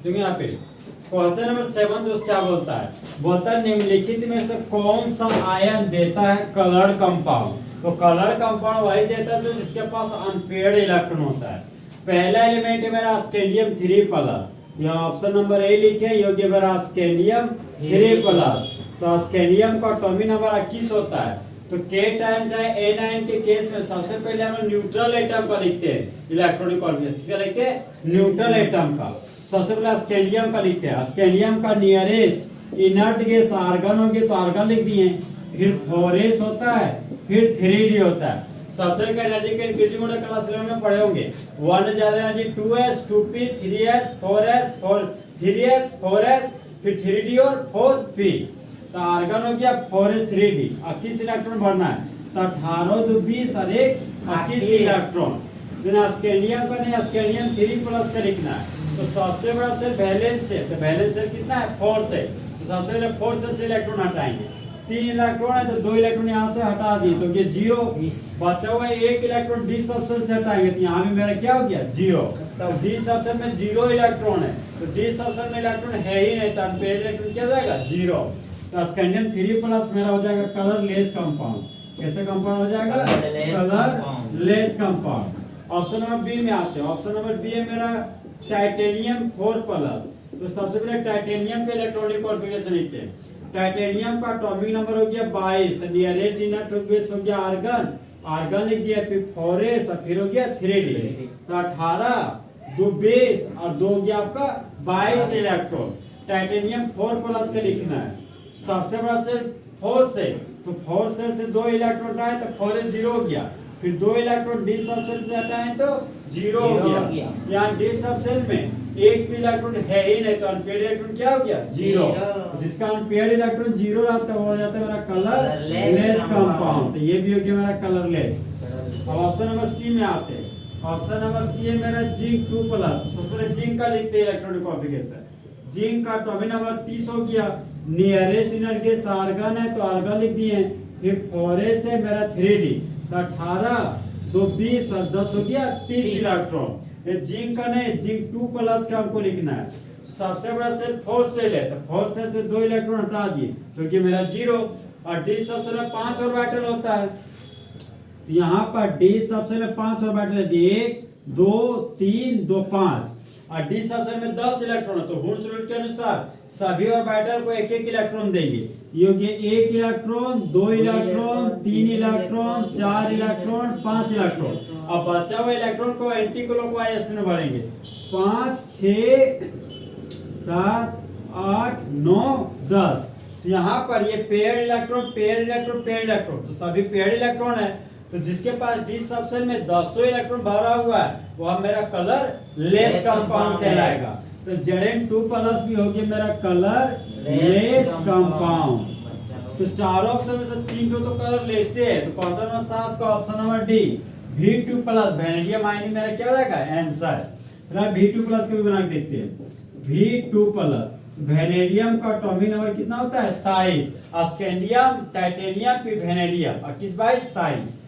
देखिए यहाँ पे क्वेश्चन नंबर 7 दोस्त क्या बोलता है, बोलता है निम्नलिखित में से कौन सा आयन देता है कलर्ड कंपाउंड। तो कलर कंपाउंड वही देता है जो जिसके पास अनपेयर्ड इलेक्ट्रॉन होता है। पहला एलिमेंट है मेरा स्कैंडियम 3+, यहाँ ऑप्शन नंबर ए लिखे, योग्य मेरा स्कैंडियम 3+। तो स्कैंडियम का एटॉमिक नंबर 21 होता है। तो के टाइम चाहे A9 के केस में सबसे पहले हम न्यूट्रल एटम का लिखते हैं, इलेक्ट्रॉनिक कॉन्फिगरेशन किसका लिखते हैं, न्यूट्रल एटम का। सबसे पहले स्कैंडियम का लिखते हैं, स्कैंडियम का नियरेस्ट इनर्ट गैस आर्गन हो गए तो आर्गन लिख दिए, फिर 4s होता है, फिर 3d होता है। सबसे एनर्जी के इंक्रीजिंग ऑर्डर क्लास 11 में पढ़े होंगे। 1 ज्यादा energy 2s 2p 3s 4s 3s 4s फिर 3d और 4p। तो आर्गन हो गया 4s 3d, 21 इलेक्ट्रॉन भरना है। तो 18 2 20 और 1 21 इलेक्ट्रॉन। बिना स्कैंडियम का नहीं, स्कैंडियम 3+ का लिखना है। तो सबसे बड़ा सेल वैलेंस सेल, तो वैलेंस सेल कितना है 4 से। तो सबसे पहले 4 सेल से इलेक्ट्रॉन हटाएंगे। 3 इलेक्ट्रॉन है तो 2 इलेक्ट्रॉन यहाँ से हटा दिए तो ये 0 बचा हुआ है। 1 इलेक्ट्रॉन डी सबसेल से हटाएंगे तो यहाँ भी मेरा क्या हो गया 0। तो डी सबसेल में 0 इलेक्ट्रॉन है, तो डी सबसेल में इलेक्ट्रॉन है ही नहीं, तो अनपेयर्ड इलेक्ट्रॉन क्या हो जाएगा 0। तो स्कैंडियम 3+ मेरा हो जाएगा कलरलेस कंपाउंड। कैसे कंपाउंड हो जाएगा, colourless compound. Option number B में आपसे, ऑप्शन नंबर बी है मेरा टाइटेनियम 4+। तो सबसे पहले टाइटेनियम के इलेक्ट्रॉनिक कॉन्फ़िगरेशन लिखते हैं। टाइटेनियम का एटॉमिक नंबर हो गया 22, तो नियरेस्ट इनर्ट गैस हो गया आर्गन, आर्गन लिख दिया, फिर 4s और फिर हो गया 3d। तो 18 2 20 और 2 हो गया आपका 22 इलेक्ट्रॉन। टाइटेनियम 4+ का लिखना है। सबसे बड़ा सेल 4 से, तो 4 सेल से 2 इलेक्ट्रॉन हटाए तो 4s 0 हो गया, फिर 2 इलेक्ट्रॉन डी सबसेल से हटाए तो 0 हो गया। यहाँ डी सबसेल में एक भी इलेक्ट्रॉन है ही नहीं, तो अनपेयर्ड इलेक्ट्रॉन क्या हो गया 0। जिसका अनपेयर्ड इलेक्ट्रॉन 0 रहता है वो हो जाता है मेरा कलरलेस कंपाउंड। तो ये भी हो गया मेरा कलरलेस। अब ऑप्शन नंबर सी में आते हैं। ऑप्शन नंबर सी है मेरा जिंक 2+। तो सबसे पहले जिंक का लिखते हैं इलेक्ट्रॉनिक कॉन्फ़िगरेशन। जिंक का एटॉमिक नंबर 30 हो गया, नियरेस्ट इनर्ट गैस आर्गन है तो आर्गन लिख दिए, फिर 4s है मेरा 3d। तो 18 2 20 और 10 हो गया 30 इलेक्ट्रॉन। ये जिंक का नहीं, जिंक 2+ का हमको लिखना है। सबसे बड़ा सेल 4 सेल है, तो 4 सेल से 2 इलेक्ट्रॉन हटा दिए तो ये मेरा 0। और डी सबसेल में 5 ऑर्बिटल होता है, तो यहाँ पर डी सबसेल में 5 ऑर्बिटल दिए, 1 2 3 2 5। और डी सबसेल में 10 इलेक्ट्रॉन है, तो हुड्स रूल के अनुसार सभी ऑर्बिटल को एक एक इलेक्ट्रॉन देंगे। ये हो गया 1 electron 2 electron 3 electron 4 electron 5 electron. अब बचा हुआ इलेक्ट्रॉन को एंटी क्लॉकवाइज में भरेंगे। 5 6 7 8 9 10। तो यहाँ पर ये pair electron pair electron pair electron, तो सभी पेयर इलेक्ट्रॉन है। तो जिसके पास डी सबसेल में 10 इलेक्ट्रॉन भरा हुआ है वह मेरा कलरलेस कंपाउंड कहलाएगा। तो Zn2+ भी हो गया मेरा कलरलेस कंपाउंड। तो चारों ऑप्शन में से 3 तो कलरलेस है। तो क्वेश्चन नंबर 7 का option number D V2+। Vanadium ion मेरा क्या हो जाएगा आंसर। फिर V2+ का भी बना के देखते हैं। V2+, वेनेडियम का एटॉमिक नंबर कितना होता है 27। स्कैंडियम टाइटेनियम फिर वेनेडियम 21 22 27।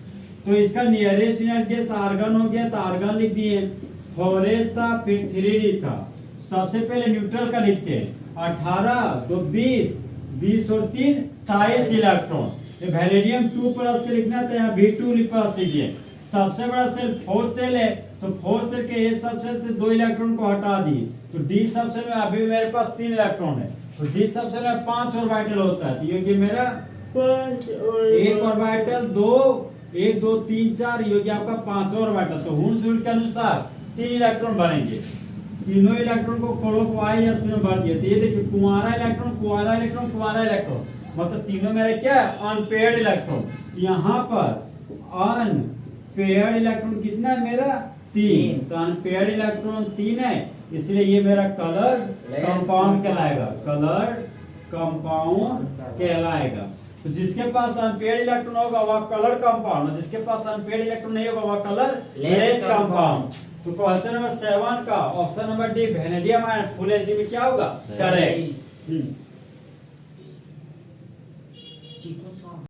तो इसका नियरेस्ट इनर्ट गैस आर्गन हो गया, तो आर्गन लिख दिए, 4s था फिर 3d था। सबसे पहले न्यूट्रल का लिखते हैं, 18 2 20 20 और 3 23 इलेक्ट्रॉन। ये वेनेडियम 2+ का लिखना था, यहाँ V2+ लिखिए। सबसे बड़ा सेल 4 सेल है, तो 4 सेल के A सबसेल से 2 इलेक्ट्रॉन को हटा दिए, तो D सबसेल में अभी मेरे पास 3 इलेक्ट्रॉन है, तो D सबसेल में 5 ऑर्बिटल होता है। तो ये मेरा 1 ऑर्बिटल 2 1 2 3 4, ये हो गया आपका 5 ऑर्बिटल। तो हुड्स रूल के अनुसार 3 इलेक्ट्रॉन भरेंगे, तीनों इलेक्ट्रॉन को क्लॉकवाइज में भर दिए। तो ये देखिए कुंवारा इलेक्ट्रॉन कुंवारा इलेक्ट्रॉन कुंवारा इलेक्ट्रॉन, मतलब तीनों मेरे क्या है अनपेयर्ड इलेक्ट्रॉन। यहाँ पर अनपेयर्ड इलेक्ट्रॉन कितना है मेरा 3, तो अनपेयर्ड इलेक्ट्रॉन 3 है, इसलिए ये मेरा कलर कंपाउंड कहलाएगा, कलर कंपाउंड कहलाएगा। तो जिसके पास अनपेयर्ड इलेक्ट्रॉन होगा वह कलर कंपाउंड, और जिसके पास अनपेयर्ड इलेक्ट्रॉन नहीं होगा वह कलरलेस कंपाउंड। तो क्वेश्चन नंबर 7 का option number D vanadium ion full HD में क्या होगा करेक्ट।